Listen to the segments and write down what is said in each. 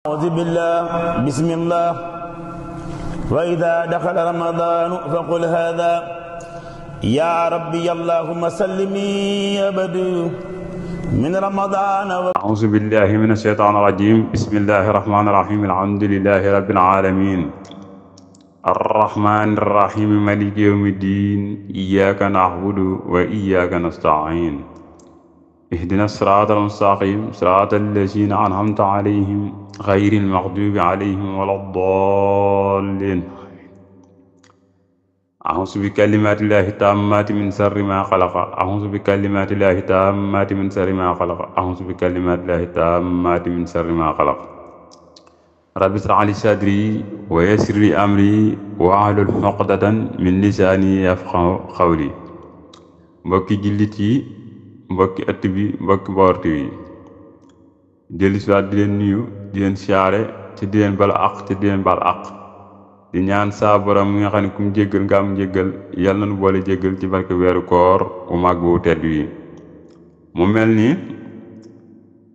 أعوذ بالله بسم الله وإذا دخل رمضان فقل هذا يا ربي اللهم سلمي أبدا من رمضان أعوذ بالله من الشيطان الرجيم بسم الله الرحمن الرحيم الحمد لله رب العالمين الرحمن الرحيم مالك يوم الدين إياك نعبد وإياك نستعين اهدنا الصراط المستقيم صراط الذين أنعمت عليهم غير المغضوب عليهم ولا الضالين أعوذ بكلمات الله التامات من شر ما خلق أعوذ بكلمات الله التامات من شر ما خلق أعوذ بكلمات الله التامات من شر ما خلق رب اشرح لي صدري ويسر لي أمري واحلل عقدة من لساني يفقهوا قولي mbokki jullit yi mbokki ëtt bi mbokki Baol TV dellu si waat di leen nuyu di leen siyaare te di leen bala àq te di leen bal àq di ñaan saa borom mi nga xam ne kum jéggal nga am njéggal yàlla na nu boole jéggal ci barke weeru koor bu màgg bu tedd wi mu mel ni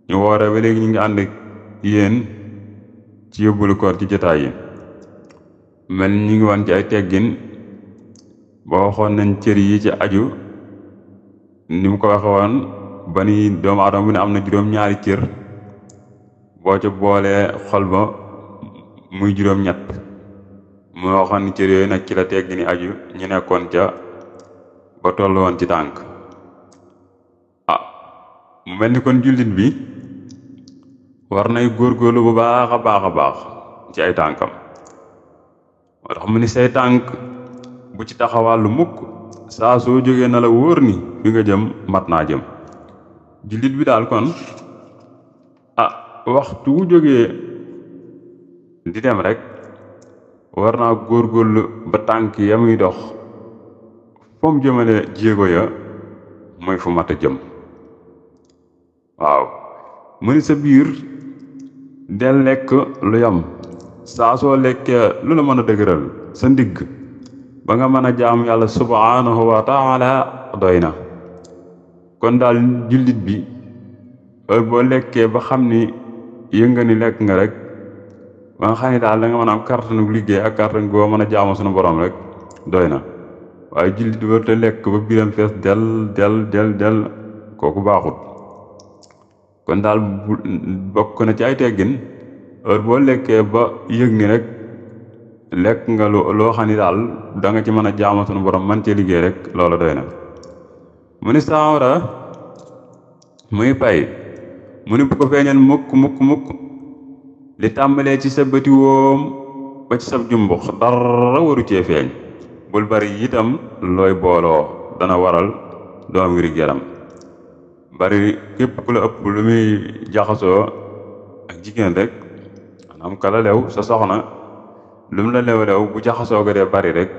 ñu woore ba léegi ñu ngi ànd ak yéen ci yóbbulu koor ci jotaay yi mel ni ñu ngi woon ci ay teggin ba waxoon nañ cër yi ci aju ni mu ko waxe woon ba ni doomu aadama bu ne am na juróom-ñaari cër boo ca boolee xol ba muy juróom-ñett mu waxoon ni cër yooyu nag ci la teggi ni aju ñu nekkoon ca ba toll woon ci tànk mu mel ni kon jullit bi war nay góorgóorlu bu baax a baax ci ay tànkam moo tax mu ni say tànk bu ci taxawàllu mukk saa soo jógee na la wóor ni fi nga jëm mat naa jëm jullit bi daal kon waxtu wu jógee di dem rek war naa góorgóorlu ba tànk ya muy dox fa mu jëmale jéego ya mooy fu mat a jëm waaw mu ni sa biir del lekk lu yam saa soo lekkee lu la mën a dëgëral sa ndigg ba nga mën a jaamu yàlla subhanahu wa taala doy na kon daal jullit bi heure boo lekkee ba xam ni yënga ni lekk nga rek ba nga xam ni daal da nga mën a am kàttanu liggéey ak kàttan boo mën a jaamu sunu borom rek doy na waaye jullit war te lekk ba biram fees del kooku baaxut kon daal bokk na ci ay teggin heure boo lekkee ba yëg ni rek lekk nga loo xam ni daal da nga ci mën a jaamu sunu borom man cee liggéey rek loola doy na mu ni saawara muy pay mu ni bu ko feeñal mukk li tàmbalee ci sa bëti woom ba ci sa jumbux dara waru cee feeñ bul bari itam looy booloo dana waral doo am wér yaram bari képp ku la ëpp lu muy jaxasoo ak jigéen rek maanaam kala lew sa soxna lu mu la lew bu jaxasoo ga dee bari rek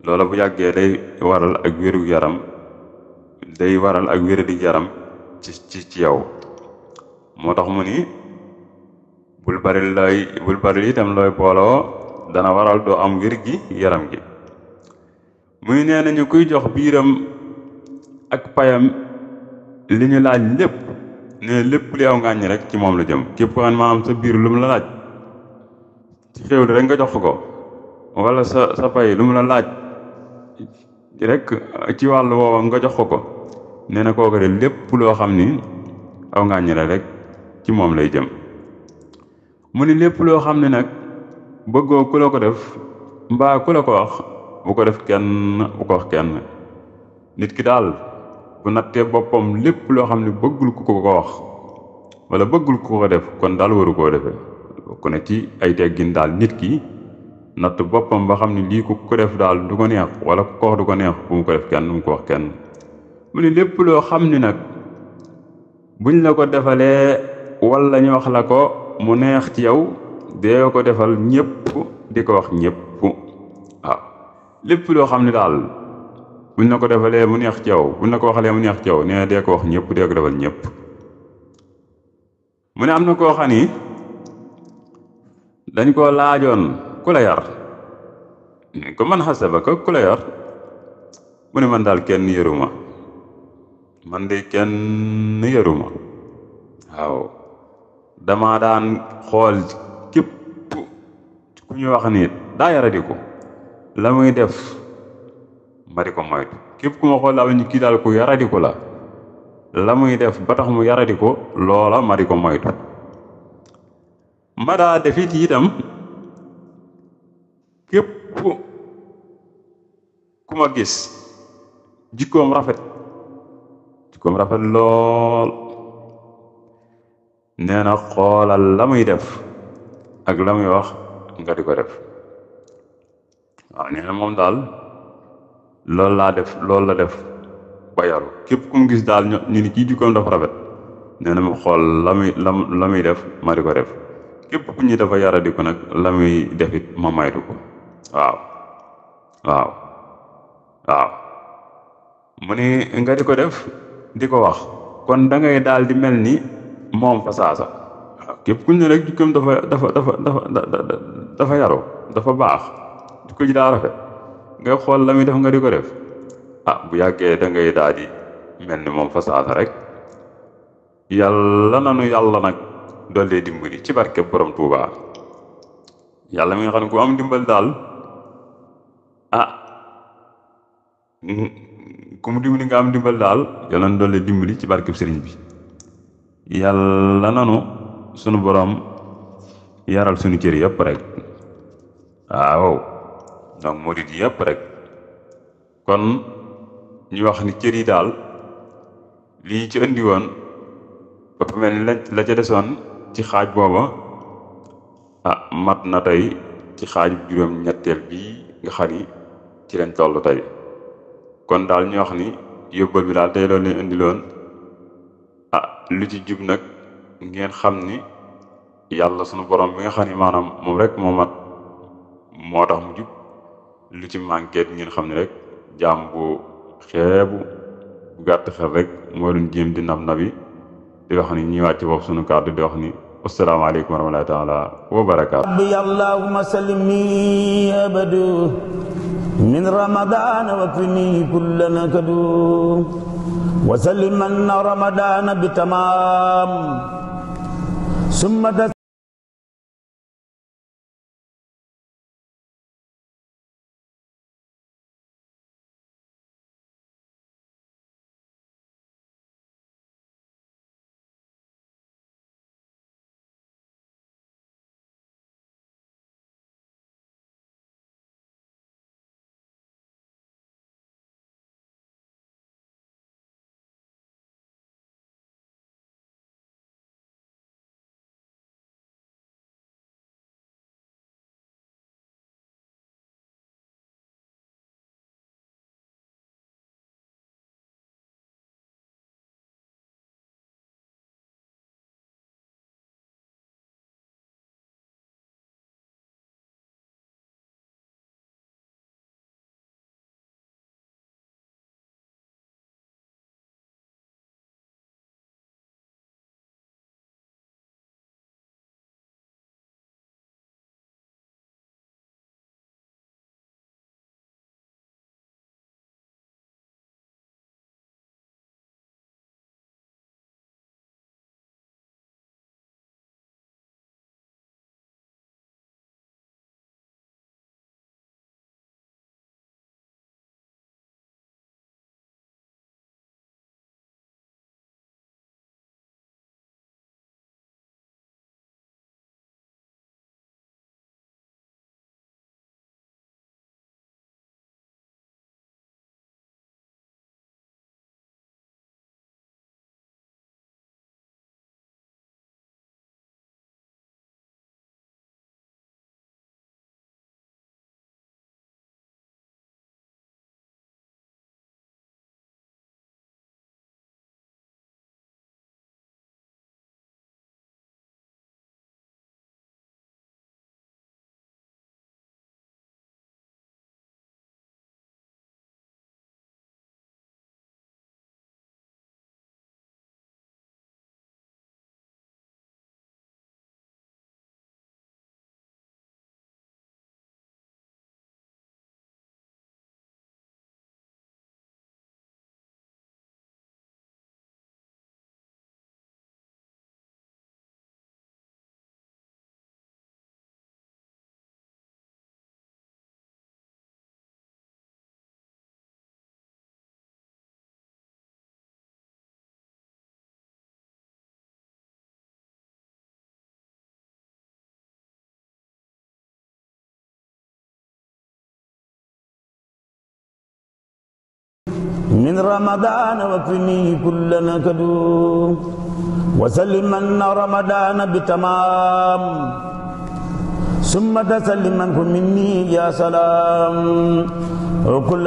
loola bu yàggee day waral ak wéru yaram day waral ak wéradi yaram ci yow moo tax mu ni bul bari itam looy booloo dana waral doo am wér gi yaram gi muy nee nañu kuy jox biiram ak payam li ñu laaj lépp ne lépp li aw ngàññ rek ci moom la jëm képp ko xam ne maanaam sa biir lu mu la laaj ci xéwlu rek nga jox ko wala sa pay lu mu la laaj rek ci wàllu woowa nga jox ko nee na kooku de lépp loo xam ni aw ngàññ la rek ci moom lay jëm mu ni lépp loo xam ne nag bëggoo ku la ko def mbaa ku la ko wax bu ko def kenn bu ko wax kenn nit ki daal bu nattee boppam lépp loo xam ne bëggul ku ko wax wala bëggul ku ko def kon daal waru koo defee ku ne ci ay teggin daal nit ki natt boppam ba xam ne lii ku ko def daal du ko neex wala ku ko wax du ko neex bu mu ko def kenn bu mu ko wax kenn mu ni lépp loo xam ni nag buñ la ko defalee wala ñu wax la ko mu neex ci yow dee ko defal ñépp di ko wax ñépp waaw lépp loo xam ne daal buñ la ko defalee mu neex ci yow buñ la ko waxalee mu neex ci yow nee dee ko wax ñépp dee ko defal ñépp mu ne am na koo xam ni dañ ko laajoon ku la yar ko man xasabaka ku la yar mu ne man daal kenn yaruma man de kenn yaruma waaw dama daan xool képp ku ñu wax ni daa yaradiku la muy def ma di ko moytu képp ku ma xool daal ni kii daal ku yaradiku la muy def ba tax mu yaradiku loola ma di ko moytu ma daa def it itam képp ku ma gis jikkoom rafet lool nee na xoolal la muy def ak la muy wax nga di ko def waaw nee na moom daal loolu la def ba yaru képp ku mu gis daal ñu ni kii jikkoom dafa rafet nee na mu xool la muy def ma di ko def képp ku ñi dafa yaradi ko nag la muy def it ma maytu ko waaw mu ni nga di ko def di ko wax kon da ngay daal di mel ni moom fa saasa waaw képp ku ñu rek jikkoom dafa yaru dafa baax jikko ji daa rafet ngay xool la muy def nga di ko def bu yàggee da ngay daal di mel ni moom fa saasa rek yàlla nanu yàlla nag dollee dimbali ci barke borom Tuuba yàlla mi nga xam ne ku am dimbal daal ku mu dimbali nga am dimbal daal yàlla nanu dollee dimbali ci barke sëriñ bi yàlla nanu sunu borom yaral sunu cër yëpp rek waaw donc murid yëpp rek kon ñu wax ni cër yi daal lii ci indi woon ba fa mel ni la ca desoon ci xaaj booba mat na tey ci xaaju juróom-ñetteel bii nga xam ni ci lañ toll tey kon daal ñu wax ni yóbbal bi daal tey loolu leen indi loon lu ci jub nag ngeen xam ni yàlla sunu borom bi nga xam ni maanaam moom rek moo mat moo tax mu jub lu ci manqué ngeen xam ni rek jaam bu xeebu bu gàtt xel rek moo doon jéem di nabi di wax ni ñuy wàcc foofu sunu kàddu di wax ni asalaamaaleykum wa rahmatullahi taala wa barakaatu rabbi allahumma sallimni abadu min ramadana wa kfini kulla nakadu wa salliman ramadana bi tamam summa من رمضان واكفني كل نكد وسلما رمضان بتمام ثم تسلما مني يا سلام وكل